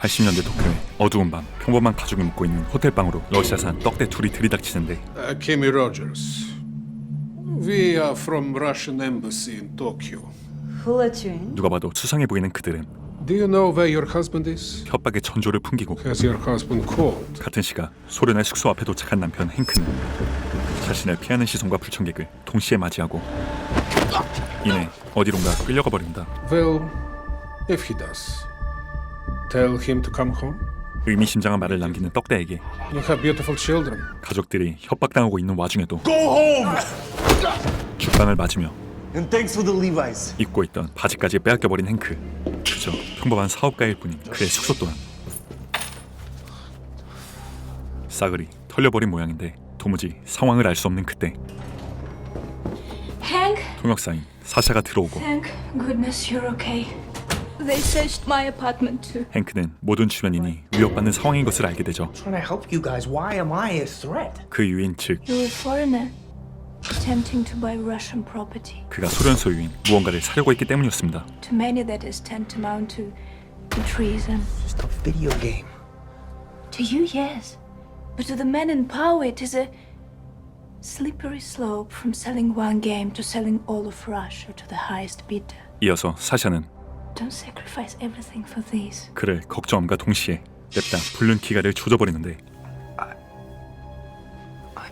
80년대 도쿄의 어두운 밤, 평범한 가족이 묵고 있는 호텔방으로 러시아산 떡대 둘이 들이닥치는데 Kimi Rogers. We are from Russian embassy in Tokyo. Who let you in? 누가 봐도 수상해 보이는 그들은 Do you know where your husband is? 협박의 전조를 풍기고 Has your husband called? 같은 시각 소련의 숙소 앞에 도착한 남편 행크는 자신을 피하는 시선과 불청객을 동시에 맞이하고 이내 어디론가 끌려가 버립니다. Well, if he does, tell him to come home. 의미심장한 말을 남기는 떡대에게 You have beautiful children. 가족들이 협박당하고 있는 와중에도 Go home! 죽방을 맞으며 And thanks for the Levi's. 입고 있던 바지까지 빼앗겨버린 행크. 그저 평범한 사업가일 뿐인 그의 숙소 또한 싸그리 털려버린 모양인데 도무지 상황을 알 수 없는 그때 Hank? 통역사인 사샤가 들어오고 Thank goodness you're okay. They searched my apartment too. 행크는 모든 주변인이 위협받는 상황인 것을 알게 되죠. Trying to help you guys. Why am I a threat? 그 유인 즉 You're a foreigner attempting to buy Russian property. 그가 소련 소유인 무언가를 사려고 했기 때문이었습니다. To many that is tantamount to treason. Just a video game. To you, yes. But to the men in power, it is a slippery slope from selling one game to selling all of Russia to the highest bidder. 이어서 사샤는 Don't sacrifice everything for this. 그를 걱정함과 동시에 냅다 불륜 기가를 조져버리는데 I'm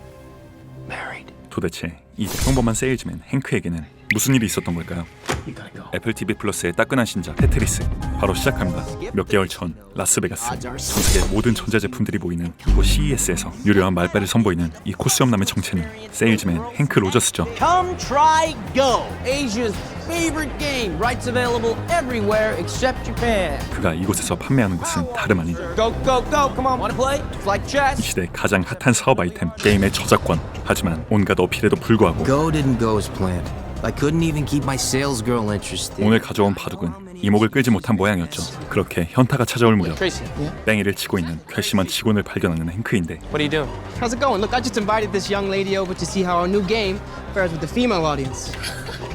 married. 도대체 이 평범한 세일즈맨 행크에게는 무슨 일이 있었던 걸까요? You gotta go. 애플tv+의 따끈한 신작 테트리스 바로 시작합니다. 몇 개월 전 라스베가스 전 세계 모든 전자제품들이 모이는 이곳 CES에서 유려한 말빨을 선보이는 이 코스염남의 정체는 세일즈맨 행크 로저스죠. Come try Go, Asia's favorite game. Rights available everywhere except Japan. 그가 이곳에서 판매하는 것은 다름 아닌 Go, go, go. Come on, wanna play? It's like 이 chess. 시대 가장 핫한 사업 아이템 게임의 저작권. 하지만 온갖 어필에도 불구하고 Go didn't go as planned. I couldn't even keep my sales girl interested. 오늘 가져온 바둑은 이목을 끌지 못한 모양이었죠. 그렇게 현타가 찾아올 무렵 Tracy, 뺑이를 치고 있는 괘씸한 직원을 발견하는 행크인데 what are you doing? How's it going? Look, I just invited this young lady over to see how our new game fares with the female audience.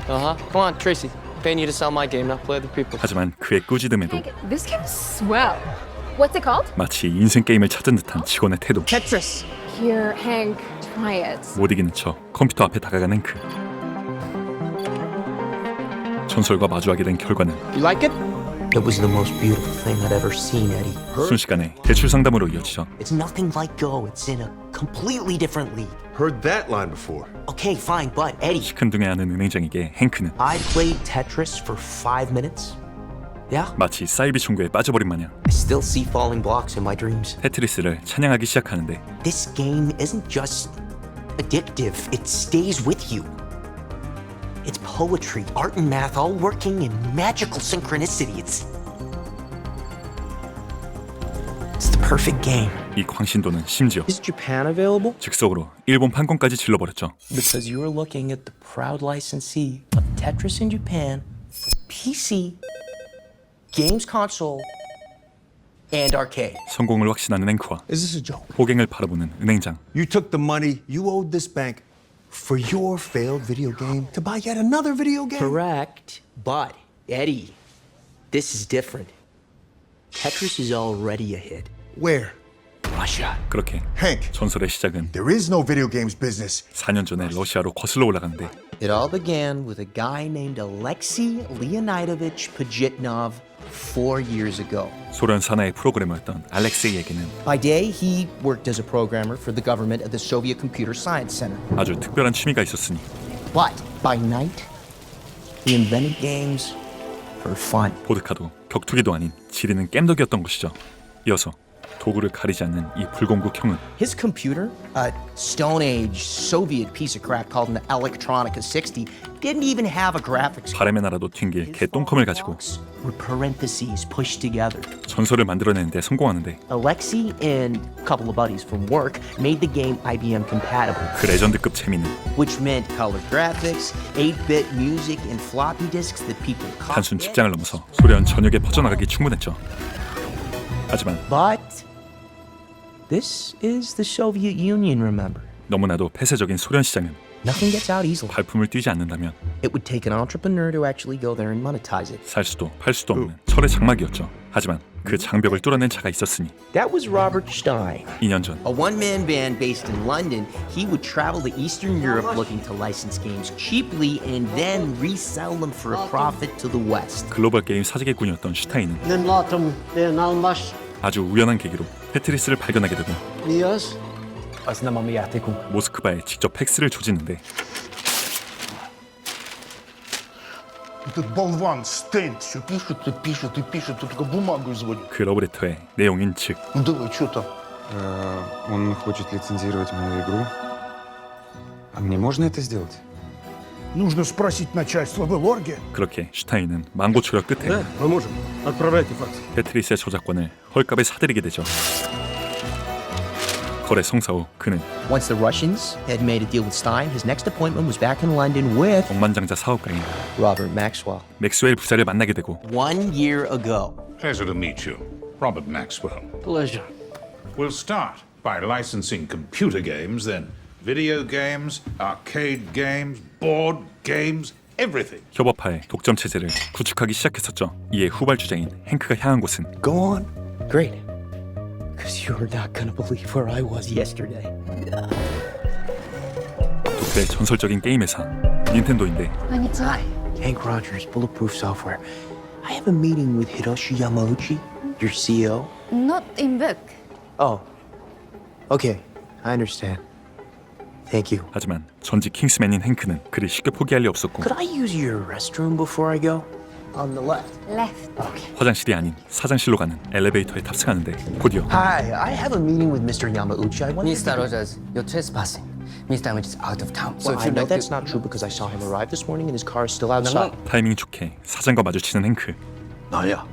Uh-huh. Come on, Tracy. Paying you to sell my game, not play other people. 하지만 그의 꾸짖음에도 This game's swell. What's it called? 마치 인생 게임을 찾은 듯한 직원의 태도. Tetris. Here, Hank, try it. 못 이기는 척 컴퓨터 앞에 다가간 행크. 전설과 마주하게 된 결과는 You like it? It was the most beautiful thing I'd ever seen, Eddie. 순식간에 대출 상담으로 이어지죠. It's nothing like Go. It's in a completely different league. Heard that line before. Okay, fine, but Eddie, 시큰둥해하는 은행장에게 행크는 I played Tetris for 5 minutes. Yeah, 마치 사이비 총구에 빠져버린 마냥 I still see falling blocks in my dreams. 테트리스를 찬양하기 시작하는데 This game isn't just addictive, it stays with you. It's poetry, art and math all working in magical synchronicity. It's the perfect game. 이 광신도는 심지어 Is Japan available? 즉석으로 일본 판권까지 질러버렸죠. Because you're looking at the proud licensee of Tetris in Japan for PC, games console, and arcade. 성공을 확신하는 행크와 Is this a joke? 호갱을 바라보는 은행장. You took the money you owed this bank for your failed video game to buy yet another video game? Correct, but Eddie, this is different. Tetris is already a hit. Where? Russia. 그렇게 Hank, 전설의 시작은 there is no video games business. 4년 전에 러시아로 거슬러 올라가는데 It all began with a guy named Alexei Leonidovich Pajitnov 4 years ago. 소련 산하의 프로그래머였던 알렉세이에게는 By day, he worked as a programmer for the government at the Soviet Computer Science Center. 아주 특별한 취미가 있었으니 But by night, he invented games for fun. 보드카도 격투기도 아닌 지리는 겜덕이었던 것이죠. 이어서 도구를 가리지 않는 이 불공국형은 His computer, a Stone Age Soviet piece of crap called an Electronica 60, didn't even have a graphics card. 바람에 날아도 튕길 개똥컴을 가지고 With parentheses pushed together. 전설을 만들어내는데 성공하는데 Alexei and a couple of buddies from work made the game IBM compatible, 그 레전드급 재미는 which meant color graphics, 8-bit music, and floppy disks that people 단순 copied. 직장을 넘어서 소련 전역에 퍼져나가기 충분했죠. 하지만 But this is the Soviet Union, remember? 너무나도 폐쇄적인 소련 시장은 Nothing gets out easily. 발품을 띄지 않는다면 It would take an entrepreneur to actually go there and monetize it. 살 수도 팔 수도 없는 철의 장막이었죠. 하지만 그 장벽을 뚫어낸 자가 있었으니 That was Robert Stein. 2년 전 A one-man band based in London, he would travel to Eastern Europe looking to license games cheaply and then resell them for a profit to the West. 글로벌 게임 사재기꾼이었던 슈타인은 아주 우연한 계기로 테트리스를 발견하게 되고 모스크바에 직접 팩스를 조지는데 Этот болван Стэн все пишет и пишет и пишет, только бумагу изводит. 그 러브레터의 내용인 즉 Ну давай, что там? Он хочет лицензировать мою игру. А мне можно это сделать? Нужно спросить начальство в Элорге. 그렇게 슈타인은 망고초력 끝에 Мы можем. Отправляйте факс. 테트리스의 저작권을 헐값에 사들이게 되죠. 거래 성사 후 그는 Once the Russians had made a deal with Stein, his next appointment was back in London with 억만장자 사업가인 Robert Maxwell. 맥스웰 부자를 만나게 되고 1 year ago. Pleasure to meet you, Robert Maxwell. Pleasure. We'll start by licensing computer games, then video games, arcade games, board games, everything. 협업하에 독점 체제를 구축하기 시작했었죠. 이에 후발주자인 행크가 향한 곳은 Go on. Great. Because you're not gonna believe where I was yesterday. 독일의 전설적인 게임 회사 닌텐도인데 Hi, Hank Rogers, Bulletproof Software. I have a meeting with Hiroshi Yamauchi, your CEO. Not in book. Oh, okay, I understand. Thank you. 하지만 전직 킹스맨인 행크는 그리 쉽게 포기할 리 없었고 Could I use your restroom before I go? On the left. Left. 화장실이 아닌 사장실로 가는 엘리베이터에 탑승하는데 곧이어 Hi, I have a meeting with Mr. Yamauchi. I want Mr. Rogers, you're trespassing. Mr. Rogers is out of town. So Well, if I you'd know like that's to... not true because I saw him arrive this morning and his car is still outside. 타이밍 좋게 사장과 마주치는 행크. 나야.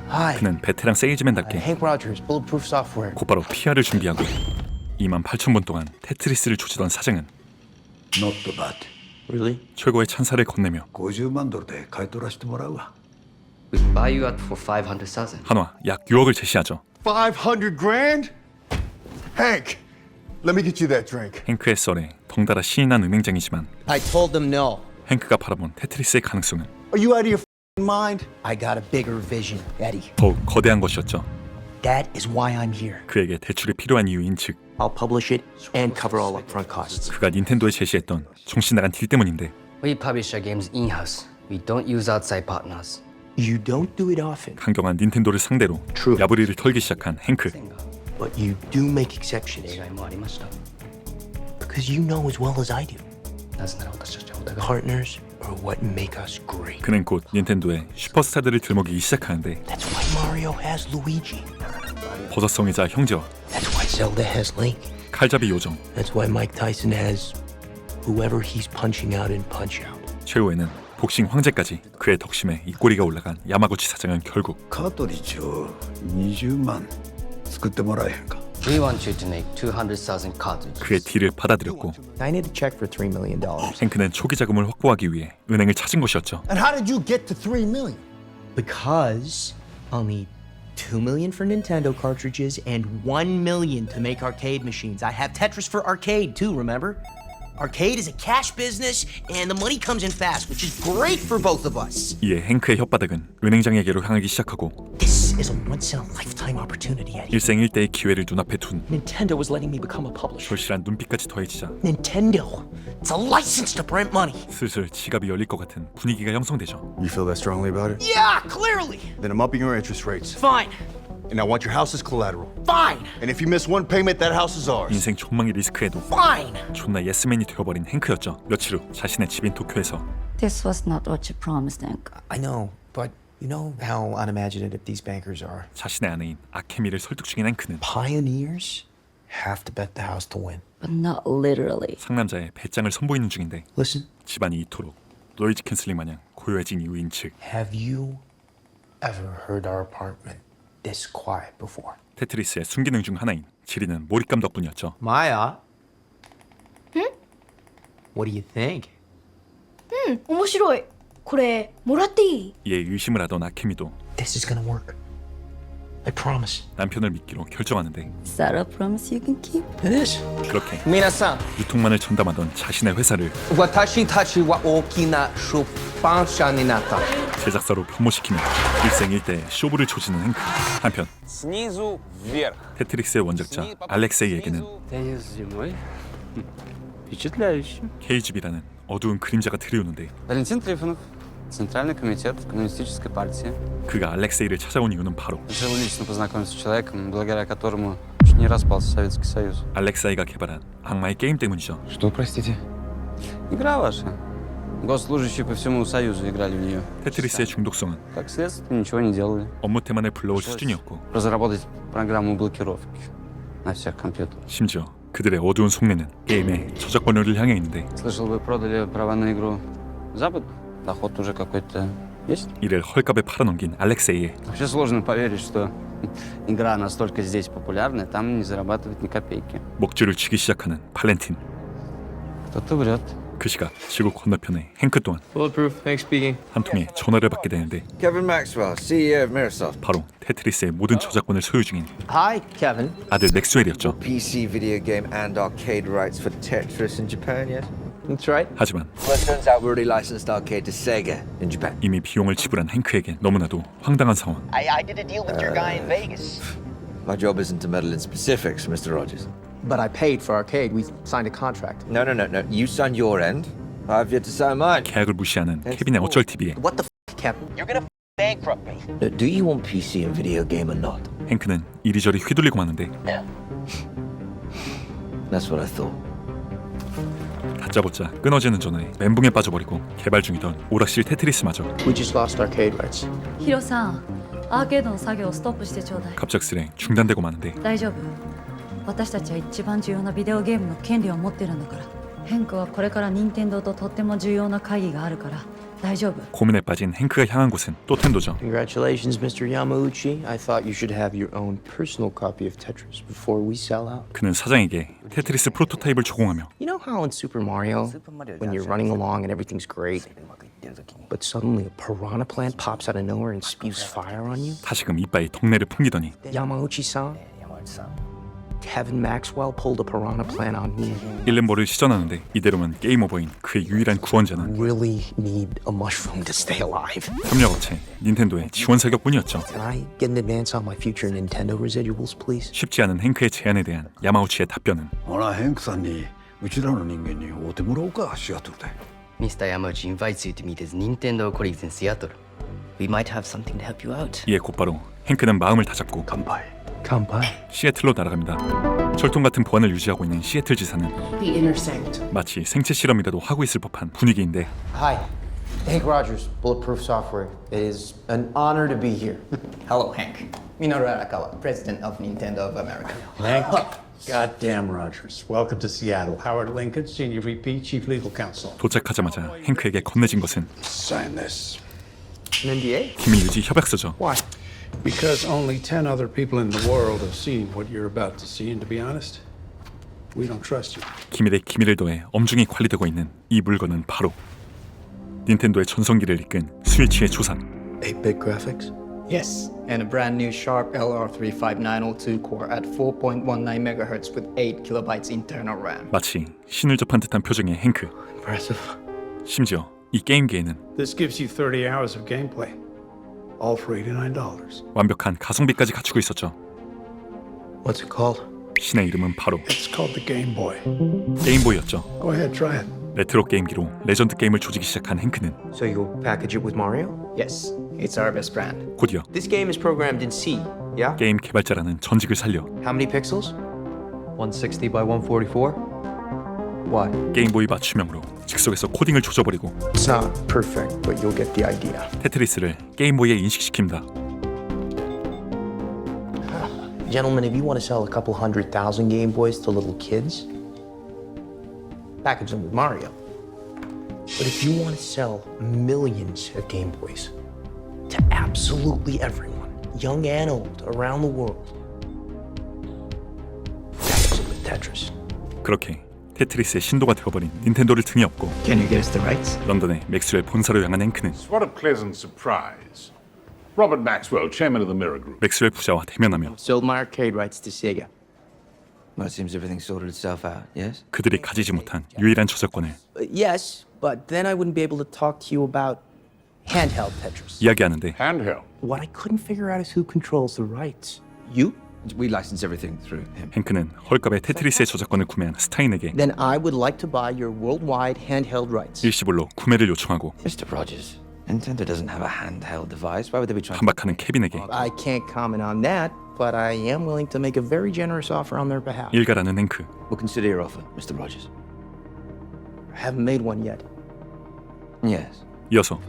Hi, 그는 베테랑 세일즈맨답게 Hank Rogers, Bulletproof Software. 곧바로 PR을 준비하고 28,000번 동안 테트리스를 조지던 사장은 Not too bad. Really? 최고의 찬사를 건네며 50만 돌대買い取らせてもらうわ. We buy you out for 500,000. 한화 약 6억을 제시하죠. 500 grand? Hank, let me get you that drink. 행크의 썰에 덩달아 신이 난 은행장이지만 I told them no. 행크가 바라본 테트리스의 가능성은 Are you out of your mind? I got a bigger vision, Eddie. 더욱 거대한 것이었죠. That is why I'm here. 그에게 대출이 필요한 이유인 즉 I'll publish it and cover all upfront costs. 그가 닌텐도에 제시했던 정신 나간 딜 때문인데 We publish our games in-house. We don't use outside partners. You don't do it often, 강경한 닌텐도를 상대로 True. 야부리를 털기 시작한 행크. but you do make exceptions 例外もありました。 because you know as well as I do. なぜなら私たちはお互い Partners are what make us great. 그는 곧 닌텐도의 슈퍼스타들을 들먹이기 시작하는데 That's why Mario has Luigi. 버섯성이자 형제와 That's why Zelda has Link. 칼잡이 요정, That's why Mike Tyson has whoever he's punching out in Punch-Out. 최후에는 복싱 황제까지 그의 덕심에 입꼬리가 올라간 야마구치 사장은 결국 カートリッジを20万作ってもらえへんか? We want you to make 200,000 cartridges. 그의 딜을 받아들였고 I need a check for $3 million. 행크는 초기 자금을 확보하기 위해 은행을 찾은 것이었죠. And how did you get to 3 million? Because I'll need $2 million for Nintendo cartridges and $1 million to make arcade machines. I have Tetris for arcade too, remember? Arcade is a cash business and the money comes in fast, which is great for both of us. 이에 행크의 혓바닥은 은행장에게로 향하기 시작하고 This is a once-in-a-lifetime opportunity, Eddie. 일생일대의 기회를 눈앞에 둔 Nintendo was letting me become a publisher. 절실한 눈빛까지 더해지자 Nintendo, it's a license to print money. 슬슬 지갑이 열릴 것 같은 분위기가 형성되죠. You feel that strongly about it? Yeah, clearly. Then I'm upping your interest rates. Fine, And I want your house as collateral. fine, And if you miss one payment, that house is ours. 인생 존망의 리스크에도 fine. 존나 예스맨이 되어버린 행크였죠. 며칠 후 자신의 집인 도쿄에서 This was not what you promised, Hank. I know, but you know how unimaginative these bankers are. 자신의 아내인 아케미를 설득 중인 행크는 Pioneers have to bet the house to win. But not literally. 상남자의 배짱을 선보이는 중인데 Listen, 집안이 이토록 노이즈 캔슬링 마냥 고요해진 이유인 즉 have you ever heard our apartment this quiet before? 테트리스의 순기능 중 하나인 지리는 몰입감 덕분이었죠. Maya? What do you think? 面白い。これもらっていい？ 이에 의심을 하던 아케미도 This is gonna work. I promise. 남편을 믿기로 결정하는데 Is that a promise you can keep? It is. 그렇게 Minasan, 유통만을 전담하던 자신의 회사를 watashi tachi wa okina shubbansha ni natta. 제작사로 변모시키며 일생일대 쇼부를 조지는 행크. 한편 테트리스의 원작자 알렉세이에게는 KGB라는 어두운 그림자가 들이오는데 Валентин Трифонов, Центральный комитет Коммунистической партии. 그가 알렉세이를 찾아온 이유는 바로 Решил лично познакомиться с человеком, благодаря которому чуть не распался Советский Союз. 알렉사이가 개발한 악마의 게임 때문이죠. Что, простите? Игра ваша. Госслужащие по всему Союзу играли в нее. 테트리스의 중독성은 Как следствие, ничего не делали. 업무 те만을 불러올 수준이었고 Разработать программу блокировки на всех компьютерах. 심지어 그들의 어두운 속내는 게임의 저작권료를 향해 있는데 Слышал, вы продали права на игру Запад? Доход уже какой-то есть? 이를 헐값에 팔아넘긴 알렉세이에 Вообще сложно поверить, что игра настолько здесь популярная, там не зарабатывать ни копейки. 목줄을 쥐기 시작하는 발렌틴. Кто-то врет. 그 시각 지구 건너편의 행크 또한 Bulletproof, Hank speaking. 한 통의 전화를 받게 되는데 Kevin Maxwell, CEO of Microsoft. 바로 테트리스의 모든 저작권을 소유 중인 Hi, Kevin. 아들 맥스웰이었죠. PC video game and arcade rights for Tetris in Japan, yes? That's right. 하지만 Well, it turns out we already licensed arcade to Sega in Japan. 이미 비용을 지불한 행크에겐 너무나도 황당한 상황. I did a deal with your guy in Vegas. My job isn't to meddle in specifics, Mr. Rogers. But I paid for arcade. We signed a contract. No. You signed your end. I've yet to sign mine. 계약을 무시하는 케빈의 어쩔 TV에 What the f, Kevin? You're gonna bankrupt me. Do you want PC and video game or not? 행크는 이리저리 휘둘리고 마는데 That's what I thought. 다짜고짜 끊어지는 전화에 멘붕에 빠져버리고 개발 중이던 오락실 테트리스마저 We just lost arcade rights. ヒロさん、アーケードの作業をストップしてちょうだい。 갑작스레 중단되고 마는데 大丈夫。私たちは一番重要なビデオゲームの権利を持ってるんだから。ヘンクはこれから任天堂ととっても重要な会議があるから大丈夫。 고민에 빠진 행크가 향한 곳은 또텐도죠. Congratulations, Mr. Yamauchi. I thought you should have your own personal copy of Tetris before we sell out. 그는 사장에게 테트리스 프로토타입을 조공하며 You know how in Super Mario, when you're running along and everything's great, but suddenly a piranha plant pops out of nowhere and spews fire on you? 다시금 이빠이 동네를 풍기더니 Yamauchi-san, Kevin Maxwell pulled a piranha plant on me. 일렘보를 시전하는데 이대로면 게임 오버인 그의 유일한 구원자는 Really need a mushroom to stay alive. 협력업체 닌텐도의 지원 사격뿐이었죠. Can I get an advance on my future Nintendo residuals, please? 쉽지 않은 행크의 제안에 대한 야마우치의 답변은 ほら、ヘンクさんにうちらの人間に会うてもらおうか、シアトルで。 Mr. Yamauchi invites you to meet his Nintendo colleagues in Seattle. We might have something to help you out. 이에 곧바로 행크는 마음을 다잡고 시애틀로 날아갑니다. 철통 같은 보안을 유지하고 있는 시애틀 지사는 마치 생체 실험이라도 하고 있을 법한 분위기인데 Hi, Hank Rogers, Bulletproof Software. It is an honor to be here. Hello, Hank. Minoru Arakawa, president of Nintendo of America. Hank, goddamn Rogers. Welcome to Seattle. Howard Lincoln, Senior VP, Chief Legal Counsel. 도착하자마자 행크에게 건네진 것은 Sign this. An NDA? 기밀 유지 협약서죠. Why? Because only 10 other people in the world have seen what you're about to see, and to be honest, we don't trust you. 기밀에 기밀을 더해 엄중히 관리되고 있는 이 물건은 바로 닌텐도의 전성기를 이끈 스위치의 조상 8-bit graphics? Yes. And a brand new Sharp LR35902 core at 4.19 MHz with 8 kilobytes internal RAM. 마치 신을 접한 듯한 표정의 행크. Impressive. 심지어 이 게임기에는 This gives you 30 hours of gameplay, all for $89. 완벽한 가성비까지 갖추고 있었죠. What's it called? 신의 이름은 바로 It's called the Game Boy. 게임보이였죠. Go ahead, try it. 레트로 게임기로 레전드 게임을 조지기 시작한 행크는 So you'll package it with Mario? Yes. It's our best brand. 곧이어 This game is programmed in C, yeah? 게임 개발자라는 전직을 살려 How many pixels? 160 by 144. Why? 게임보이 맞춤형으로 즉석에서 코딩을 조져버리고 It's not perfect, but you'll get the idea. 테트리스를 게임보이에 인식시킵니다. Gentlemen, if you want to sell a couple 100,000 Game Boys to little kids, package them with Mario. But if you want to sell millions of Game Boys to absolutely everyone, young and old, around the world, package them with Tetris. 그렇게 테트리스의 신도가 되어버린 닌텐도를 등에 업고 Can you get us the rights? 런던의 맥스웰 본사로 향한 행크는 What a pleasant surprise. Robert Maxwell, chairman of the Mirror Group. 맥스웰 부자와 대면하며 Sold my arcade rights to Sega. Well, it seems everything sorted itself out, yes? 그들이 가지지 못한 유일한 저작권을 Yes, but then I wouldn't be able to talk to you about handheld Tetris. 이야기하는데 Handheld. What I couldn't figure out is who controls the rights. You? We license everything through him. 행크는 헐값에 테트리스의 저작권을 구매한 스타인에게 Then I would like to buy your worldwide handheld rights. 일시불로 구매를 요청하고 Mr. Rogers, Nintendo doesn't have a handheld device. Why would they be trying 반박하는 케빈에게 I can't comment on that, but I am willing to make a very generous offer on their behalf. 일가라는 행크. We'll consider your offer, Mr. Rogers. I haven't made one yet. Yes. 이어서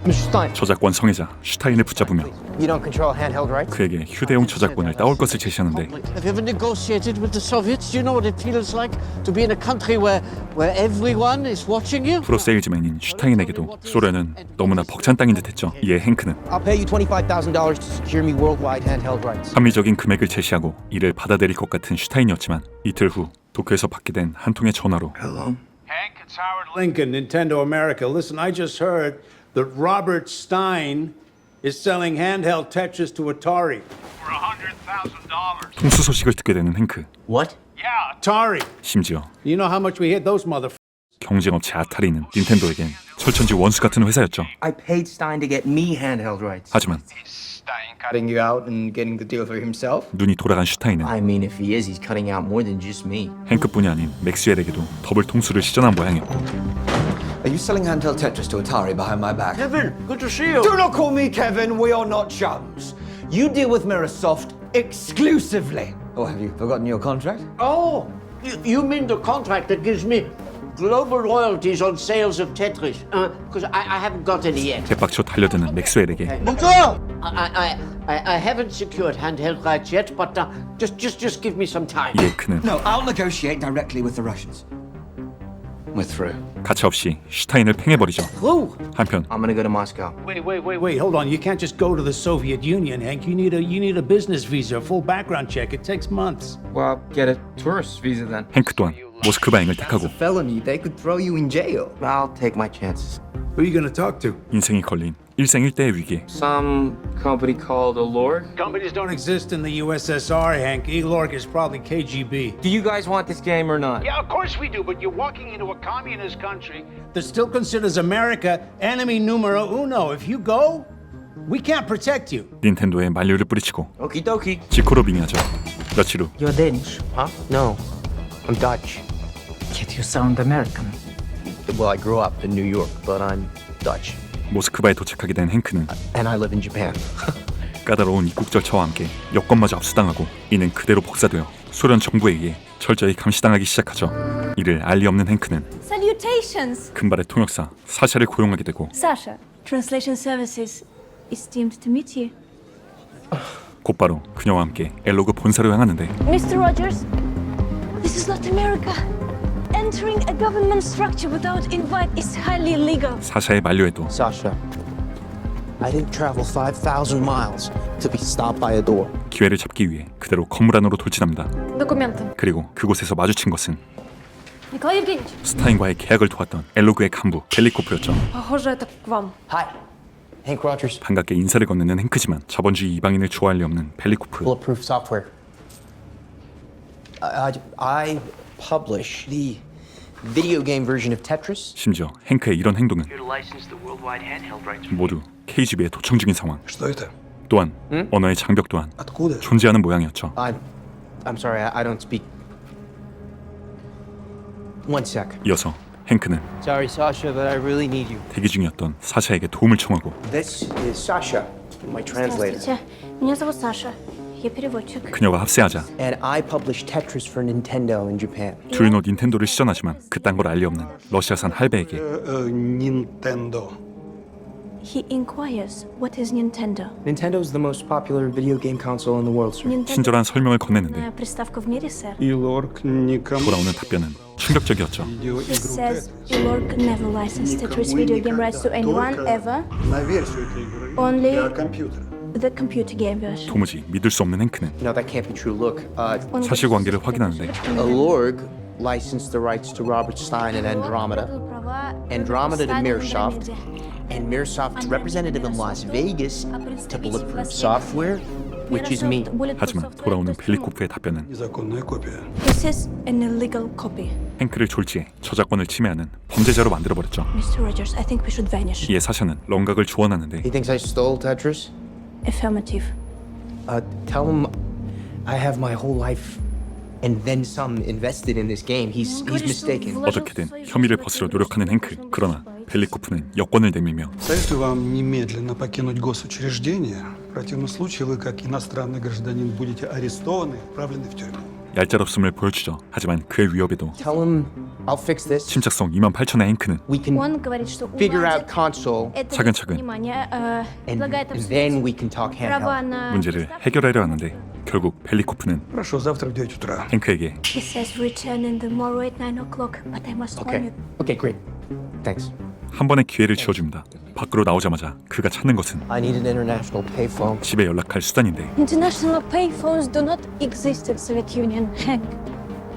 저작권 성애자 슈타인을 붙잡으며 You don't control handheld rights? 그에게 휴대용 저작권을 따올 것을 제시하는데 Have you ever negotiated with the Soviets? Do you know what it feels like to be in a country where everyone is watching you? 프로 세일즈맨인 슈타인에게도 소련은 너무나 벅찬 땅인 듯했죠. 이에 행크는 I'll pay you $25,000 to secure me worldwide handheld rights. 합리적인 금액을 제시하고 이를 받아들일 것 같은 슈타인이었지만 이틀 후 도쿄에서 받게 된 한 통의 전화로 Hank, it's Howard Lincoln, Nintendo America. Listen, I just heard that Robert Stein is selling handheld Tetris to Atari. For $100,000. 통수 소식을 듣게 되는 행크. What? Yeah, Atari. 심지어 You know how much we hit those motherfuckers? 경쟁업체 아타리는 닌텐도에겐 철천지 원수 같은 회사였죠. I paid Stein to get me handheld rights. 하지만 Cutting you out and getting the deal for himself? 눈이 돌아간 슈타인은 I mean, if he is, he's cutting out more than just me. 행크뿐이 아닌 맥스웰에게도 더블 통수를 시전한 모양이었고 Are you selling handheld Tetris to Atari behind my back? Kevin, good to see you. Do not call me Kevin. We are not chums. You deal with Mirrorsoft exclusively. Or have you forgotten your contract? Oh, you mean the contract that gives me global royalties on sales of Tetris? Because I haven't got any yet. 대박쳐 달려드는 맥스웰에게 I haven't secured handheld rights yet, but just give me some time. 이에 그는 No, I'll negotiate directly with the Russians. We're through. 가차없이 슈타인을 팽해버리죠. 한편 I'm gonna go to Moscow. Wait, hold on. You can't just go to the Soviet Union, Hank. You need a business visa, a full background check. It takes months. Well, get a tourist visa then. 행크 또한 모스크바행을 택하고 Felony, they could throw you in jail. I'll take my chances. Who are you going to talk to? 인생이 걸린 일생일대의 위기에 Some company called Allure. Companies don't exist in the USSR, Hank. E-Lorg is probably KGB. Do you guys want this game or not? Yeah, of course we do, but you're walking into a communist country that still considers America enemy numero uno. If you go, we can't protect you. 닌텐도에 만류를 뿌리치고 Okie dokie. 직코로 빙의하죠. 며칠 후 You're Danish, huh? No, I'm Dutch. Yet you sound American. Well, I grew up in New York, but I'm Dutch. 모스크바에 도착하게 된 행크는 And I live in Japan. 까다로운 입국 절차와 함께 여권마저 압수당하고 이는 그대로 복사되어 소련 정부에 의해 철저히 감시당하기 시작하죠. 이를 알리 없는 행크는 Salutations! 금발의 통역사 사샤를 고용하게 되고 Sasha, Translation Services is deemed to meet you. 곧바로 그녀와 함께 엘로그 본사로 향하는데 Mr. Rogers, this is not America. Entering a government structure without invite is highly illegal. 사샤의 만류에도 Sasha, I didn't travel 5,000 miles to be stopped by a door. 기회를 잡기 위해 그대로 건물 안으로 돌진합니다. Документы. 그리고 그곳에서 마주친 것은 Николай Евгеньевич, 스타인과의 계약을 도왔던 엘로그의 간부 벨리코프였죠. похоже, это к вам. Hi, Hank Rogers. 반갑게 인사를 건네는 행크지만 자본주의 이방인을 좋아할 리 없는 벨리코프. Bulletproof software. I publish the video game version of Tetris. 심지어 행크의 이런 행동은 모두 KGB에 도청 중인 상황. 또한 언어의 장벽 또한 존재하는 모양이었죠. I'm sorry, I don't speak. One sec. 이어서 행크는 Sorry, Sasha, but I really need you. 대기 중이었던 사샤에게 도움을 청하고 This is Sasha, my translator. Здравствуйте, меня зовут Саша. Я переводчик. 그녀가 합세하자 And I publish Tetris for Nintendo in Japan. 둘은 닌텐도를 시전하지만 그딴 걸 알리 없는 러시아산 할배에게 Nintendo. He inquires, what is Nintendo? Nintendo is the most popular video game console in the world, sir. 친절한 설명을 건넸는데 Приставка в мире, сэр. 돌아오는 답변은 충격적이었죠. He says E-Lorg never licensed Tetris video game rights to anyone ever. Only the computer game version. 도무지 믿을 수 없는 행크는 No, that can't be true. Look, 사실관계를 확인하는데 Allure licensed the rights to Robert Stein and Andromeda. Andromeda to Mirrorsoft. and Microsoft's representative in Las Vegas to bulletproof software, which is me. 하지만 돌아오는 벨리코프의 답변은 This is an illegal copy. 행크를 졸지에 저작권을 침해하는 범죄자로 만들어버렸죠. Mr. Rogers, I think we should vanish. 이에 사샤는 런각을 주원하는데 He thinks I stole Tetris? Affirmative. Tell him I have my whole life and then some invested in this game. He's mistaken. 어떻게든 혐의를 벗으려 노력하는 행크. 그러나 벨리코프는 여권을 내밀며 Советую вам немедленно покинуть госучреждение. В противном случае вы, как иностранный гражданин, будете арестованы, отправлены в тюрьму. 얄짤없음을 보여주죠. 하지만 그의 위협에도 Tell him I'll fix this. 침착성 28,000의 행크는 We can Он говорит, что figure out console 차근차근 and then we can talk handheld. 문제를 해결하려 하는데 결국 벨리코프는 Хорошо, завтра в 9 утра. 행크에게 He says return in the morrow at 9 o'clock, but I must warn you. Okay, great. Thanks. 한 번의 기회를 주어줍니다. 밖으로 나오자마자 그가 찾는 것은 I need an international payphone. 집에 연락할 수단인데 International payphones do not exist in Soviet Union. Hank.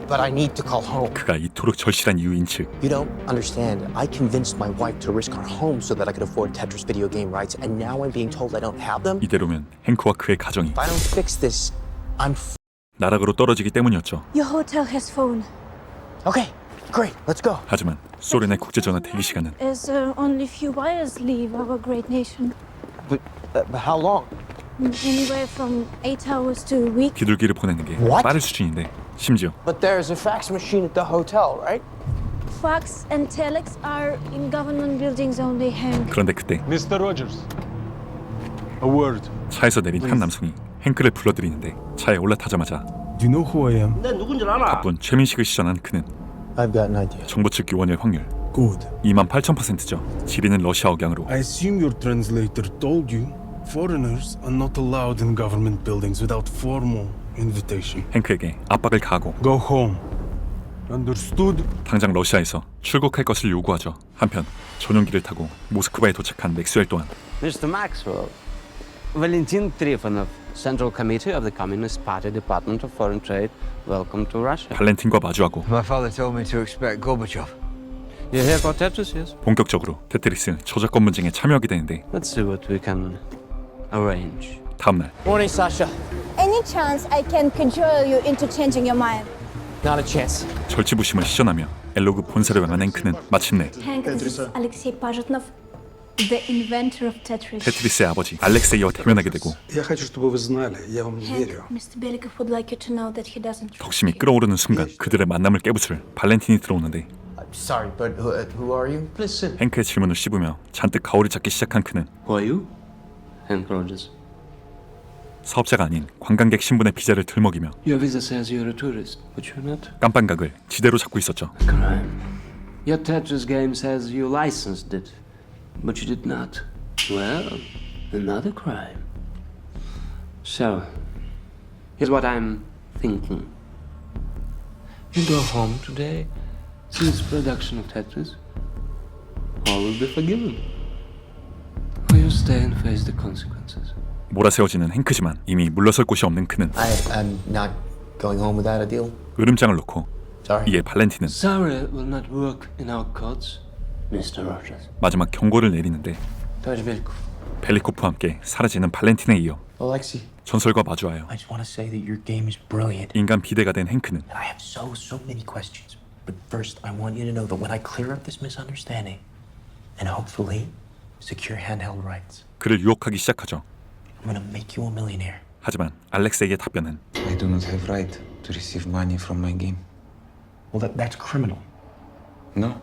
But I need to call home. 그가 이토록 절실한 이유인 즉 You don't understand. I convinced my wife to risk our home so that I could afford Tetris video game rights, and now I'm being told I don't have them? 이대로면 행크와 그의 가정이 If I don't fix this, I'm 나락으로 떨어지기 때문이었죠. Your hotel has phone. Okay, great. Let's go. 하지만 소련의 국제전화 대기 시간은 As only few buyers leave our great nation. But how long? Anywhere from 8 hours to a week. 비둘기를 보내는 게 What? 빠를 수준인데 심지어 But there's a fax machine at the hotel, right? Fax and telex are in government buildings only, Hank. 그런데 그때 Mr. Rogers, a word. 차에서 내린 한 남성이 행크를 불러들이는데 차에 올라타자마자 Do you know who I am? 내 누군지 알아? 바쁜 최민식을 시전한 그는 I've got an idea. 정부 측 요원일 확률 Good. 28,000%죠. 지리는 러시아 억양으로 I assume your translator told you foreigners are not allowed in government buildings without formal invitation. 행크에게 압박을 가하고 Go home. Understood? 당장 러시아에서 출국할 것을 요구하죠. 한편 전용기를 타고 모스크바에 도착한 맥스웰 또한 Mr. Maxwell, Valentin Trifonov, Central Committee of the Communist Party Department of Foreign Trade. Welcome to Russia. 발렌틴과 마주하고 My father told me to expect Gorbachev. You hear about Tetris, yes? 본격적으로 테트리스 저작권 분쟁에 참여하게 되는데 Let's see what we can arrange. 다음날 Morning, Sasha. Any chance I can cajole you into changing your mind? Not a chance. 절치부심을 시전하며 엘로그 본사를 향한 행크는 마침내 Hank, this is Alexei Pajitnov, the inventor of Tetris. 테트리스의 아버지 알렉세이와 대면하게 되고 Я хочу, чтобы вы знали, я вам Hank, верю. Mr. Belikov would like you to know that he doesn't trust 덕심이 you. 끓어오르는 순간 그들의 만남을 깨부술 발렌틴이 들어오는데 Sorry, but who are you? Please sit. 행크의 질문을 씹으며 잔뜩 가오를 찾기 시작한 그는 Who are you? Hank Rogers. 사업자가 아닌 관광객 신분의 비자를 들먹이며 Your visa says you're a tourist, but you're not. 깜빵각을 지대로 잡고 있었죠. Crime. Your Tetris game says you licensed it, but you did not. Well, another crime. So, here's what I'm thinking. You go home today, cease production of Tetris, all will be forgiven. Or you stay and face the consequences. 몰아세워지는 행크지만 이미 물러설 곳이 없는 그는 I'm not going home without a deal. 으름장을 놓고 Sorry. 이에 발렌틴은 Sorry will not work in our courts, Mr. Rogers. 마지막 경고를 내리는데 Tоварищ Беликов. 벨리코프와 함께 사라지는 발렌틴에 이어 Alexei, 전설과 마주하여 I just want to say that your game is brilliant. 인간 비대가 된 행크는 And I have so many questions. But first, I want you to know that when I clear up this misunderstanding, and hopefully secure handheld rights, 그를 유혹하기 시작하죠. I'm gonna make you a millionaire. 하지만 알렉세이의 답변은 I do not have right to receive money from my game. Well, that's criminal. No.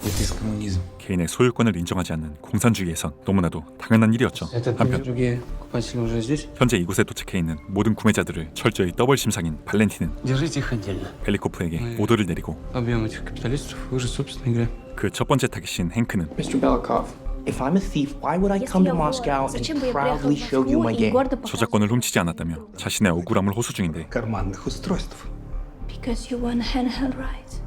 It is communism. 개인의 소유권을 인정하지 않는 공산주의에선 너무나도 당연한 일이었죠. 한편 Другие покупатели уже здесь? 현재 이곳에 도착해 있는 모든 구매자들을 철저히 더블 심상인 발렌틴은 Держите их отдельно. 벨리코프에게 오더를 내리고 Объем этих капиталистов выше собственной игры. 그 첫 번째 타깃인 행크는 Mr. Belikov, if I'm a thief, why would I come to Moscow and proudly show you my game? 저작권을 훔치지 않았다며 자신의 억울함을 호소 중인데 Карманных устройств. Because you want handheld rights.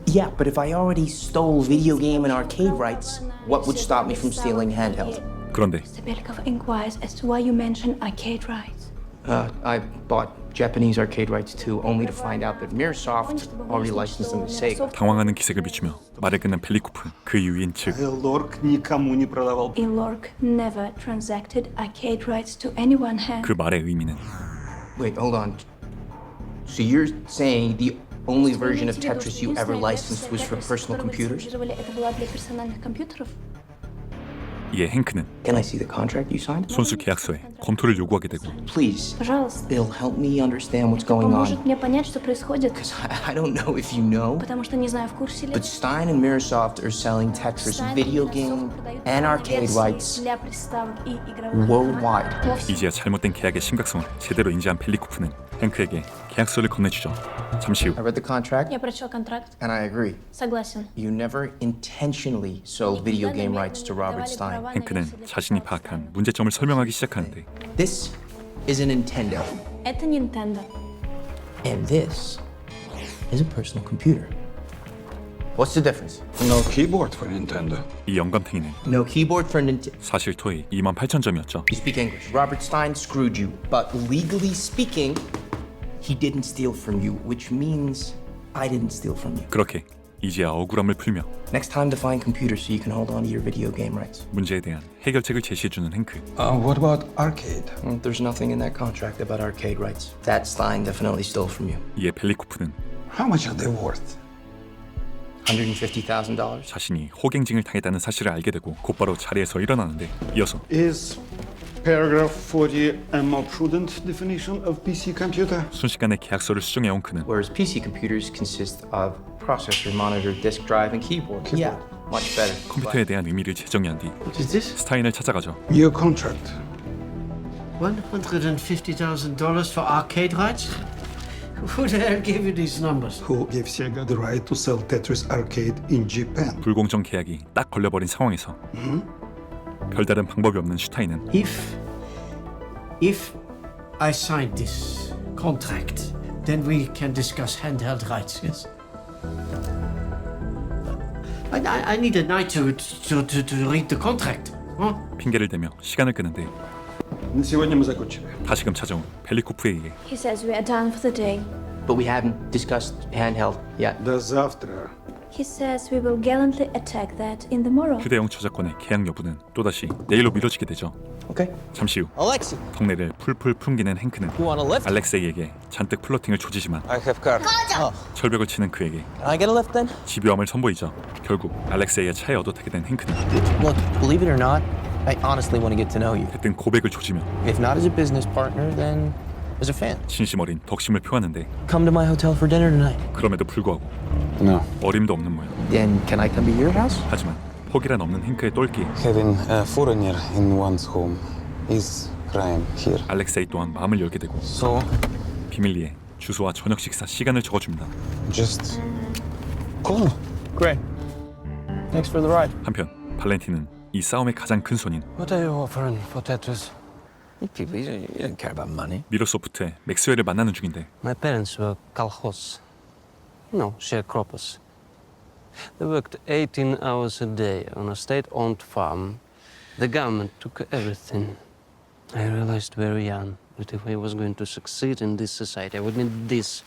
Yeah, but if I already stole video game and arcade rights, what would stop me from stealing handheld? 그런데 Mr. Belikov inquires as to why you mention arcade rights. I bought Japanese arcade rights too, only to find out that Microsoft already licensed them to Sega. 당황하는 기색을 비추며 말을 끊는 벨리코프. 그 유인 즉 Лорк никому не продавал. Ilorg never transacted arcade rights to anyone hand. 그 말의 의미는 Wait, hold on. So you're saying the only version of Tetris you ever licensed was for personal computers? Это была для персональных компьютеров. 이에 행크는 Can I see the contract you signed? 손수 계약서에 검토를 요구하게 되고 Please, Пожалуйста. Bill, help me understand what's going on. Поможет мне понять, что происходит. I don't know if you know, Потому что не знаю, в курсе ли. but Stein and Microsoft are selling Tetris video game and arcade rights для приставок и игровых worldwide. 이제야 잘못된 계약의 심각성을 제대로 인지한 벨리코프는 행크에게 계약서를 건네주죠. 잠시 후 I read the contract Я прочел контракт. and I agree. Согласен. You never intentionally sold video game rights to Robert Stein. 행크는 자신이 파악한 문제점을 설명하기 시작하는데 This is a Nintendo, Это Nintendo. and this is a personal computer. What's the difference? No keyboard for Nintendo. 이 영감탱이는 No keyboard for Nintendo. 사실 토익 28,000점이었죠. You speak English. Robert Stein screwed you, but legally speaking, he didn't steal from you, which means I didn't steal from you. 그렇게 이제야 억울함을 풀며 Next time, define computers so you can hold on to your video game rights. 문제에 대한 해결책을 제시해주는 행크. What about arcade? There's nothing in that contract about arcade rights. That Stein definitely stole from you. 이에 벨리코프는 How much are they worth? $150,000. 자신이 호갱징을 당했다는 사실을 알게 되고 곧바로 자리에서 일어나는데 이어서 Is paragraph 40 a more prudent definition of PC computer? 순식간에 계약서를 수정해온 그는 Whereas PC computers consist of processor, monitor, disk drive, and keyboard. Yeah, much better. 컴퓨터에 대한 의미를 재정의한 뒤 What is this? 스타인을 찾아가죠. Your contract. $150,000 for arcade rights? Who the hell gave you these numbers? Who gave Sega the right to sell Tetris Arcade in Japan? 불공정 계약이 딱 걸려버린 상황에서 별다른 방법이 없는 슈타인은 If I sign this contract, then we can discuss handheld rights, yes? I need a night to read the contract. Huh? 핑계를 대며 시간을 끄는데 На сегодня мы закончили. 다시금 찾아온 벨리코프에 의해 He says we are done for the day. But we haven't discussed handheld yet. До завтра. He says we will gallantly attack that in the morrow. 휴대용 저작권의 계약 여부는 또다시 내일로 미뤄지게 되죠. Okay. 잠시 후 Alexei. 덕내를 풀풀 풍기는 행크는 You want a lift? 알렉세이에게 잔뜩 플러팅을 조지지만 I have car. 철벽을 치는 그에게 Can I get a lift then? 집요함을 선보이죠. 결국 알렉세이의 차에 얻어타게 된 행크는 Look, believe it or not, I honestly want to get to know you. 그땐 고백을 조지며 If not as a business partner, then as a fan. 진심 어린 덕심을 표하는데 Come to my hotel for dinner tonight. 그럼에도 불구하고 No. 어림도 없는 모양. Then can I come to your house? 하지만 포기란 없는 행크의 똘끼에 Having a foreigner in one's home is crime here. 알렉세이 또한 마음을 열게 되고 So, 비밀리에 주소와 저녁 식사 시간을 적어줍니다. just call. Great. Thanks for the ride. 한편 발렌틴은 이 싸움의 가장 큰 손인 What are you offering for Tetris? People, you don't care about money. 미로소프트의 맥스웰을 만나는 중인데 My parents were kolkhoz. No, sharecroppers. They worked 18 hours a day on a state-owned farm. The government took everything. I realized very young that if I was going to succeed in this society, I would need this.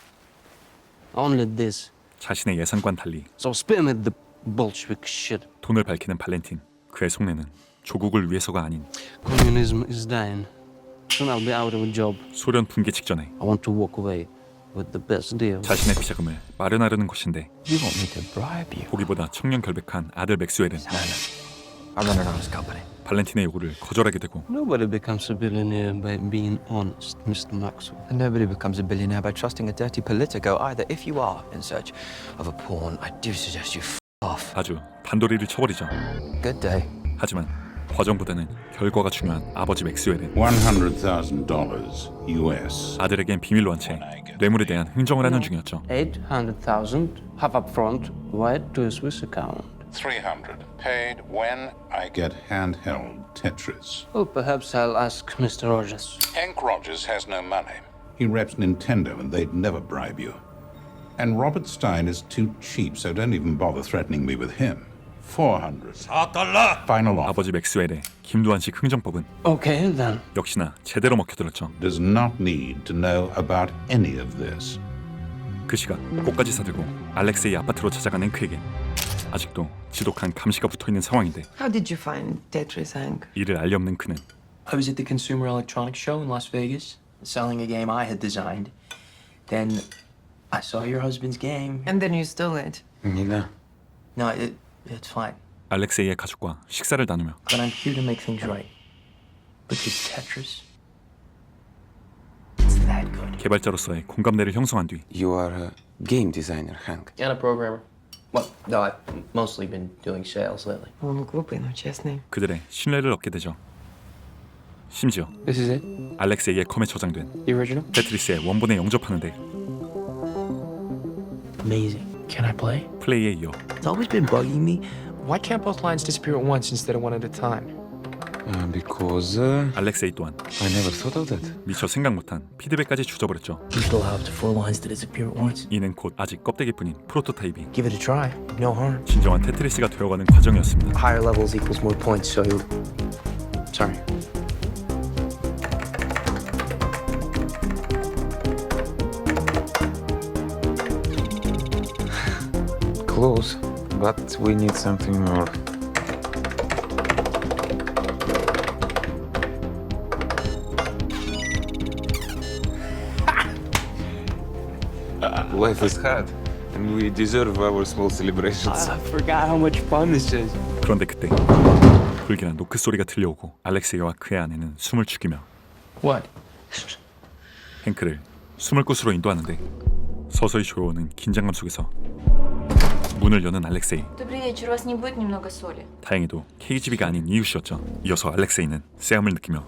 Only this. 자신의 예상과는 달리 So spare me the Bolshevik shit. 돈을 밝히는 발렌틴. 그의 속내는 조국을 위해서가 아닌 Communism is dying. Soon I'll be out of a job. 소련 붕괴 직전에 I want to walk away with the best deal. 자신의 비자금을 마련하려는 것인데 You want me to bribe you? 보기보다 청년 결백한 아들 맥스웰은 I run an honest company. 발렌틴의 요구를 거절하게 되고 Nobody becomes a billionaire by being honest, Mr. Maxwell. And nobody becomes a billionaire by trusting a dirty politico either. If you are in search of a pawn, I do suggest you f off. 아주 단도리를 쳐버리죠. Good day. 하지만 과정보다는 결과가 중요한 아버지 맥스웰은 $100,000 US. 아들에겐 비밀로 한 채 뇌물에 대한 흥정을 하는 중이었죠. 800,000, half up front, wired to a Swiss account. 300 paid when I get handheld Tetris. Oh, perhaps I'll ask Mr. Rogers. Hank Rogers has no money. He reps Nintendo and they'd never bribe you. And Robert Stein is too cheap, so don't even bother threatening me with him. 400. Final offer. 아버지 맥스웰의 김두한식 흥정법은 Okay, then. 역시나 제대로 먹혀들었죠. Does not need to know about any of this. 그 시각 꽃까지 사들고 알렉세이 아파트로 찾아간 헨크에게 아직도 지독한 감시가 붙어있는 상황인데 How did you find Tetris, Hank? 이를 알리 없는 그는 I was at the Consumer Electronics Show in Las Vegas, selling a game I had designed. Then I saw your husband's game. And then you stole it. Nina. No, it's fine. 알렉세이의 가족과 식사를 나누며 But I'm here to make things right. Because Tetris, it's that good. 개발자로서의 공감대를 형성한 뒤 You are a game designer, Hank. And a programmer. Well, no, I've mostly been doing sales lately. Он глупый, но честный. 그들의 신뢰를 얻게 되죠. 심지어 This is it? 알렉세이의 컴에 저장된 The original? 테트리스의 원본에 영접하는데 Amazing. Can I play? 플레이에 이어 It's always been bugging me. Why can't both lines disappear at once instead of one at a time? Because 알렉세이 또한 I never thought of that. 미처 생각 못한 피드백까지 주저버렸죠. You still have the four lines to disappear at once. 이는 곧 아직 껍데기뿐인 프로토타입이 Give it a try. No harm. 진정한 테트리스가 되어가는 과정이었습니다. Higher levels equals more points, so sorry. Close, but we need something more. Life is hard, and we deserve our small celebrations. I forgot how much fun this is. 그런데 그때 불길한 노크 소리가 들려오고 알렉세이와 그의 아내는 숨을 죽이며 What? 헨크를 숨을 곳으로 인도하는데 서서히 조여오는 긴장감 속에서 문을 여는 알렉세이. Добрый вечер, у вас не будет немного соли? 다행히도 KGB가 아닌 이웃이었죠. 이어서 알렉세이는 쎄함을 느끼며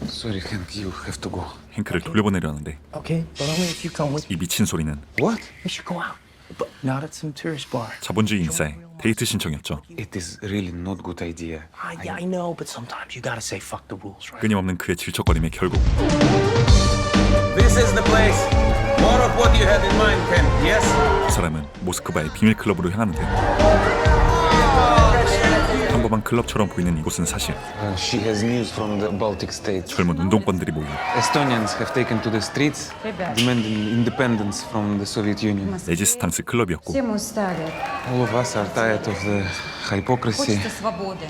Sorry, Hank, you have to go. 헨크를 돌려보내려는데 Okay, but only if you come with. 이 미친 소리는 What? We should go out, but not at some tourist bar. 자본주의 인싸의 데이트 신청이었죠. It is really not good idea. Yeah, I know, but sometimes you gotta say fuck the rules, right? 끊임없는 그의 질척거림에 결국 This is the place. More of what you had in mind, Hank. Yes. 두 사람은 모스크바의 비밀 클럽으로 향하는데 평범한 클럽처럼 보이는 이곳은 사실 She has news from the Baltic states. 젊은 운동권들이 모인 Estonians have taken to the streets, demanding independence from the Soviet Union. 레지스탕스 클럽이었고 All of us are tired of the hypocrisy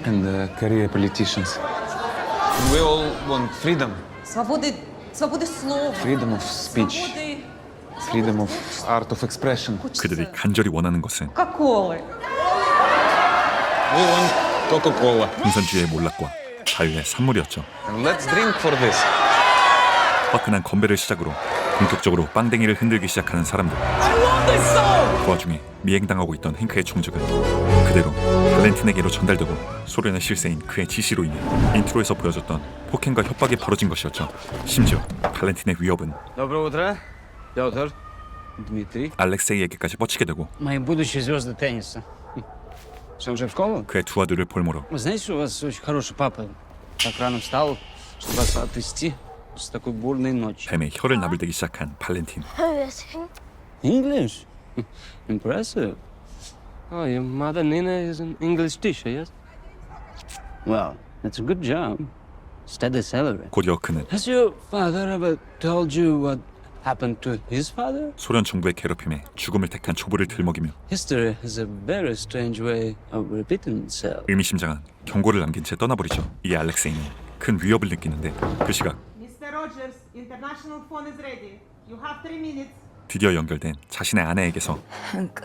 and the career politicians. We all want freedom. Свободы слова. Freedom of speech. Freedom of art of expression. 그들이 간절히 원하는 것은 Кока-колы. We want Coca-Cola. 공산주의의 몰락과 자유의 산물이었죠. And let's drink for this. 화끈한 건배를 시작으로 본격적으로 빵댕이를 흔들기 시작하는 사람들. 그 와중에 미행당하고 있던 헨크의 총적은 그대로 발렌틴에게로 전달되고 소련의 실세인 그의 지시로 인해 인트로에서 보여줬던 폭행과 협박이 벌어진 것이었죠. 심지어 발렌틴의 위협은 Доброе утро, Петр, Дмитрий. 알렉세이에게까지 뻗치게 되고 Мои будущие звезды тенниса. Что, уже в школу? 그의 두 아들을 볼모로 Вы знаете, у вас очень хороший папа. Так рано встал, чтобы вас отвезти с такой бурной ночи. 뱀의 혀를 나불대기 시작한 발렌틴. English? Impressive. Oh, your mother Nina is an English teacher, yes? Well, that's a good job. Steady salary. 곧이어 그는 Has your father ever told you what happened to his father? 소련 정부의 괴롭힘에 죽음을 택한 조부를 들먹이며 History has a very strange way of repeating itself. 의미심장한 경고를 남긴 채 떠나버리죠. 이에 알렉세이는 큰 위협을 느끼는데 그 시각 Mr. Rogers, international phone is ready. You have 3 minutes. 드디어 연결된 자신의 아내에게서 Hank,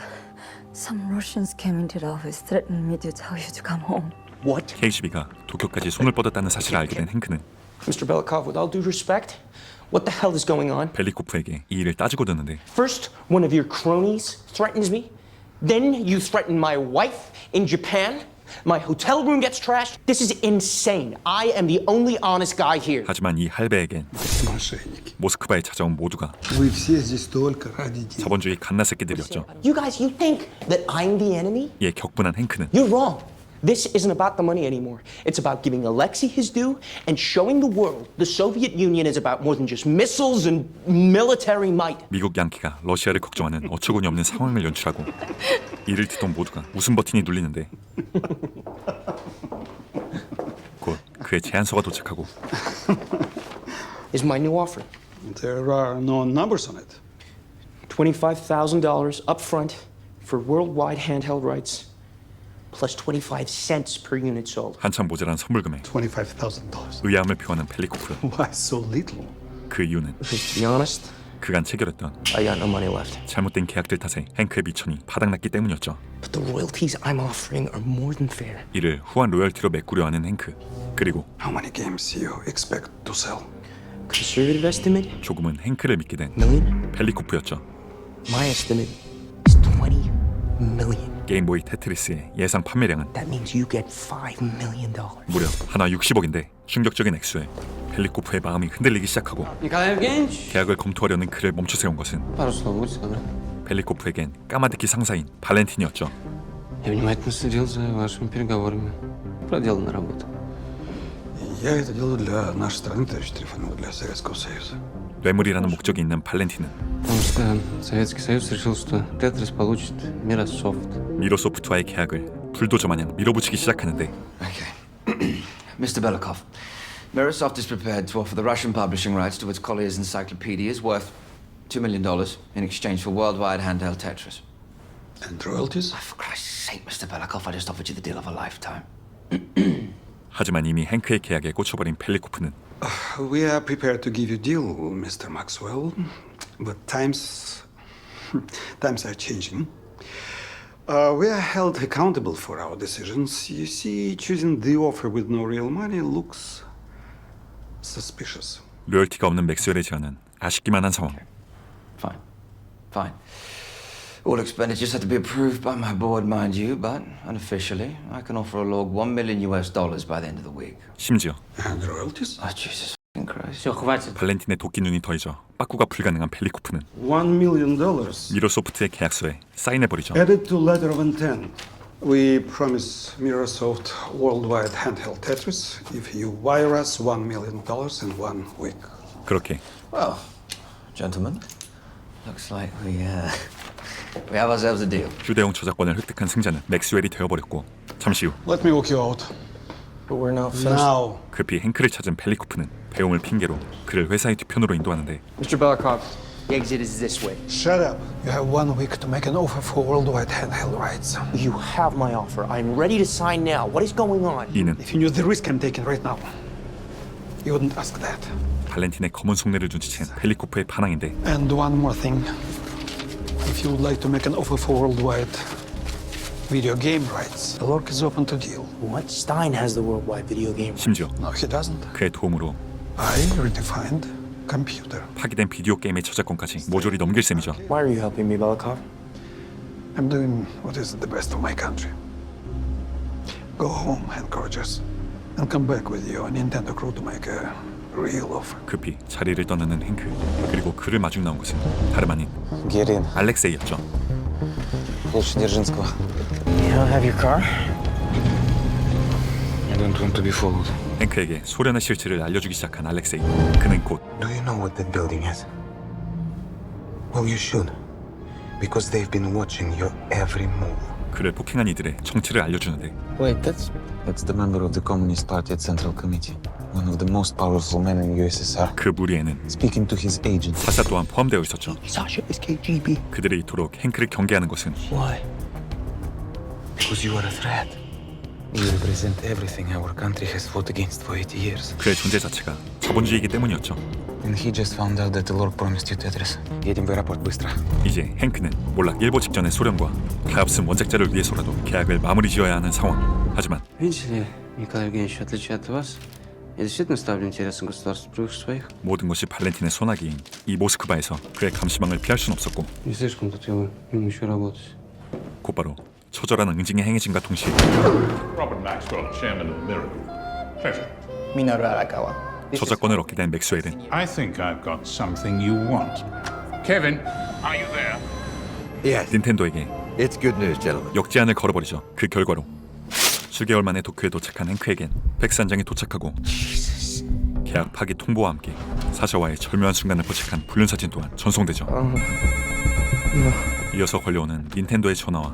some Russians came into the office, threatened me to tell you to come home. What? KGB가 도쿄까지 손을 뻗었다는 사실을 알게 된 헨크는 Mr. Belikov, with all due respect, what the hell is going on? 벨리코프에게 이 일을 따지고 드는데 First, one of your cronies threatens me. Then you threaten my wife in Japan. My hotel room gets trashed. This is insane. I am the only honest guy here. 하지만 이 할배에겐 모스크바에 찾아온 모두가 Вы все здесь только ради денег. 자본주의 갓나새끼들이었죠. You guys, you think that I'm the enemy? 이에 격분한 헨크는 You're wrong. This isn't about the money anymore. It's about giving Alexei his due and showing the world the Soviet Union is about more than just missiles and military might. 미국 양키가 러시아를 걱정하는 어처구니 없는 상황을 연출하고 이를 듣던 모두가 웃음 버튼이 눌리는데 곧 그의 제안서가 도착하고 Is my new offer. There are no numbers on it. $25,000 up front for worldwide handheld rights, plus 25 cents per unit sold. 한참 모자란 선물 금액 $25,000. 의아함을 표하는 펠리코프. Why so little? 그 이유는 Because to be honest, 그간 체결했던 I got no money left. 잘못된 계약들 탓에 행크의 미천이 바닥났기 때문이었죠. But the royalties I'm offering are more than fair. 이를 후한 로열티로 메꾸려 하는 행크. 그리고 How many games you expect to sell? Conservative estimate? 조금은 행크를 믿게 된 펠리코프였죠. My estimate is 20 million. 게임보이 테트리스의 예상 판매량은 That means you get $5 million. 무려 하나 60억인데 충격적인 액수에 펠리코프의 마음이 흔들리기 시작하고 계약을 검토하려는 그를 멈춰세운 것은 펠리코프에겐 까마득히 상사인 발렌틴이었죠. Я внимательно следил за вашими переговорами. Проделана работа. Я это делаю для нашей страны, товарищ Трифонов, для Советского Союза. 뇌물이라는 목적이 있는 발렌틴은 Потому что Советский Союз решил, что Тетрис получит Microsoft. 미로소프트와의 계약을 불도저 마냥 밀어붙이기 시작하는데 Mr. Belikov, Microsoft is prepared to offer the Russian publishing rights to its Collier's encyclopedias worth $2 million in exchange for worldwide handheld Tetris. And royalties? For Christ's sake, Mr. Belikov, I just offered you the deal of a lifetime. 하지만 이미 행크의 계약에 꽂혀버린 펠리코프는 We are prepared to give you a deal, Mr. Maxwell, but times are changing. We are held accountable for our decisions. You see, choosing the offer with no real money looks suspicious. 로열티가 없는 맥스웰의 제안은 아쉽기만 한 상황. Fine. All expenditures have to be approved by my board, mind you, but unofficially, I can offer a log $1 million by the end of the week. 심지어 And royalties? Oh, Jesus Christ. Все, хватит. 발렌틴의 도끼 눈이 더해져 빠꾸가 불가능한 펠리코프는 $1 million 미로소프트의 계약서에 사인해버리죠. added to letter of intent. We promise Microsoft worldwide handheld Tetris if you wire us $1 million in 1 week. 그렇게 Well, gentlemen, looks like we have ourselves a deal. 휴대용 저작권을 획득한 승자는 맥스웰이 되어버렸고 잠시 후 Let me walk you out. But we're not finished. Now. 급히 행크를 찾은 펠리코프는 배움을 핑계로 그를 회사의 뒤편으로 인도하는데 Mr. Belikov, the exit is this way. Shut up. You have 1 week to make an offer for worldwide handheld rights. You have my offer. I'm ready to sign now. What is going on? 이는 If you knew the risk I'm taking right now, you wouldn't ask that. 발렌틴의 검은 속내를 눈치챈 펠리코프의 반항인데 And one more thing. If you would like to make an offer for worldwide video game rights, the Lork is open to deal. What? Stein has the worldwide video game. 심지어 No, he doesn't. 그의 도움으로 I redefined computer. 파기된 비디오 게임의 저작권까지 모조리 넘길 셈이죠. Why are you helping me, Belikov? I'm doing what is the best of my country. Go home, Hank Rogers, and come back with your Nintendo crew to make a real offer. 급히 자리를 떠나는 행크. 그리고 그를 마중 나온 것은 다름 아닌 Герин, 알렉세이였죠. лучше Дзержинского. You don't have your car? I don't want to be followed. 행크에게 소련의 실체를 알려주기 시작한 알렉세이. 그는 곧 Do you know what that building is? Well, you should. Because they've been watching your every move. 그를 폭행한 이들의 정체를 알려주는데 Wait, that's the member of the Communist Party at Central Committee. One of the most powerful men in USSR. 그 무리에는 Speaking to his agent. 사샤 또한 포함되어 있었죠. Sasha is KGB. 그들이 이토록 행크를 경계하는 것은 Why? Because you are a threat. You represent everything our country has fought against for 80 years. 그의 존재 자체가 자본주의이기 때문이었죠. And he just found out that the Lord promised you Tetris. Едем в аэропорт быстро. 이제 행크는 몰락 일보 직전의 소련과 가엾은 원작자를 위해서라도 계약을 마무리 지어야 하는 상황. 하지만 Видите ли, Николай Евгеньевич, в отличие от вас, я действительно ставлю интересы государства превыше своих. 모든 것이 발렌틴의 소나기인 이 모스크바에서 그의 감시망을 피할 순 없었고 Не слишком тут ему еще работать. 곧바로 처절한 응징에 행해진과 동시에 Robert Maxwell, chairman of the Miracle. Pleasure. Minarakawa. 저작권을 얻게 된 맥스웰은 I think I've got something you want. Kevin, are you there? Yes. 닌텐도에게 It's good news, gentlemen. 역제안을 걸어버리죠. 그 결과로 7개월 만에 도쿄에 도착한 행크에겐 팩스 한 장이 도착하고 계약 파기 통보와 함께 사샤와의 절묘한 순간을 포착한 불륜사진 또한 전송되죠. 이어서 걸려오는 닌텐도의 전화와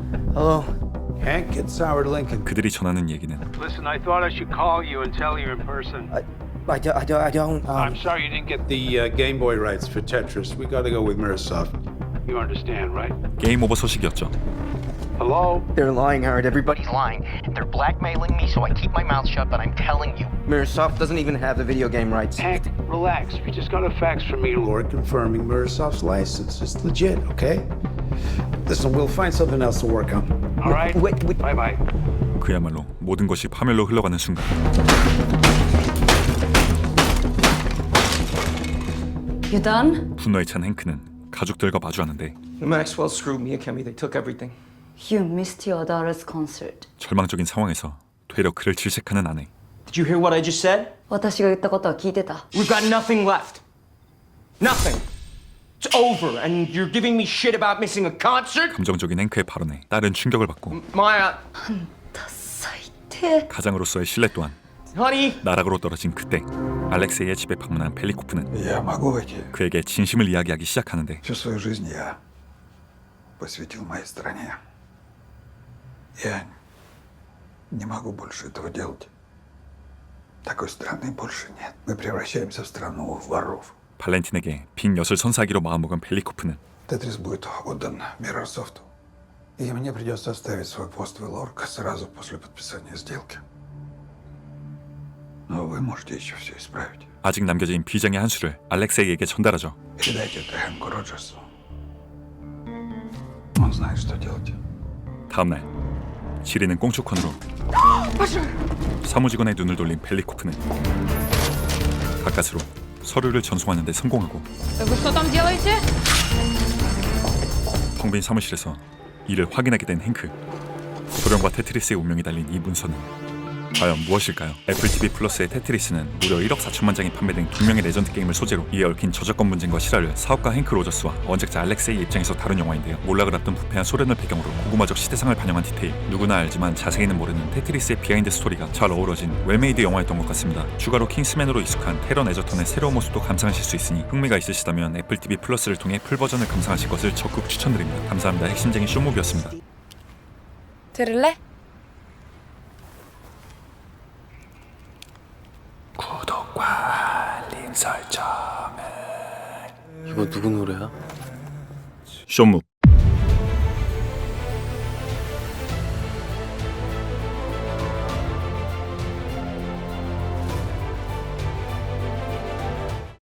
Hank, it's Howard Lincoln. 그들이 전하는 얘기는 Listen, I thought I should call you and tell you in person. I don't. I'm sorry you didn't get the Game Boy rights for Tetris. We got to go with Mirasoft. You understand, right? 게임 오버 소식이었죠. Hello? They're lying, Howard. Everybody's lying. They're blackmailing me, so I keep my mouth shut, but I'm telling you. Mirasoft doesn't even have the video game rights. Hank, relax. We just got a fax from me. Lord confirming Mirasoft's license. It's legit, okay? Listen, we'll find something else to work on. All right? Bye-bye. 그야말로 모든 것이 파멸로 흘러가는 순간 You done? 분노에 찬 행크는 가족들과 마주하는데 Maxwell screwed me and Kemi. They took everything. You missed your daughter's concert. 절망적인 상황에서 되려 그를 질색하는 아내. Did you hear what I just said? 私が言ったことは聞いてた。 We've got nothing left. Nothing. It's over, and you're giving me shit about missing a concert? 감정적인 행크의 발언에 딸은 충격을 받고 Maya. 가장으로서의 신뢰 또한 Honey. 나락으로 떨어진 그때 알렉세이의 집에 방문한 벨리코프는 Я могу войти. 그에게 진심을 이야기하기 시작하는데 Всю свою жизнь я посвятил моей стране. Я не могу больше этого делать. Такой страны больше нет. Мы превращаемся в страну воров. 발렌틴에게 빈 엿을 선사하기로 마음먹은 벨리코프는 Тетрис будет отдан Microsoft. И мне придется оставить свой пост в Элорк сразу после подписания сделки. Но вы можете еще все исправить. 아직 남겨진 비장의 한 수를 알렉세이에게 전달하죠. Передайте это Хэнку Роджерсу. Он знает, что делать. 다음날 지리는 꽁초컨으로 사무직원의 눈을 돌린 벨리코프는 가까스로 서류를 전송하는 데 성공하고 Вы что там делаете? 텅 빈 사무실에서 이를 확인하게 된 행크. 소련과 테트리스의 운명이 달린 이 문서는 과연 무엇일까요? 애플tv+의 테트리스는 무려 1억 4천만 장이 판매된 두 명의 레전드 게임을 소재로 이에 얽힌 저작권 분쟁과 실화를 사업가 행크 로저스와 원작자 알렉세이의 입장에서 다룬 영화인데요. 몰락을 앞둔 부패한 소련을 배경으로 고구마적 시대상을 반영한 디테일, 누구나 알지만 자세히는 모르는 테트리스의 비하인드 스토리가 잘 어우러진 웰메이드 영화였던 것 같습니다. 추가로 킹스맨으로 익숙한 테런 에저턴의 새로운 모습도 감상하실 수 있으니 흥미가 있으시다면 애플tv+를 통해 풀버전을 감상하실 것을 적극 추천드립니다. 감사합니다. 핵심쟁이 쇼무비였습니다. 들을래? 구독과 알림 설정은 이거 누구 노래야? 쇼무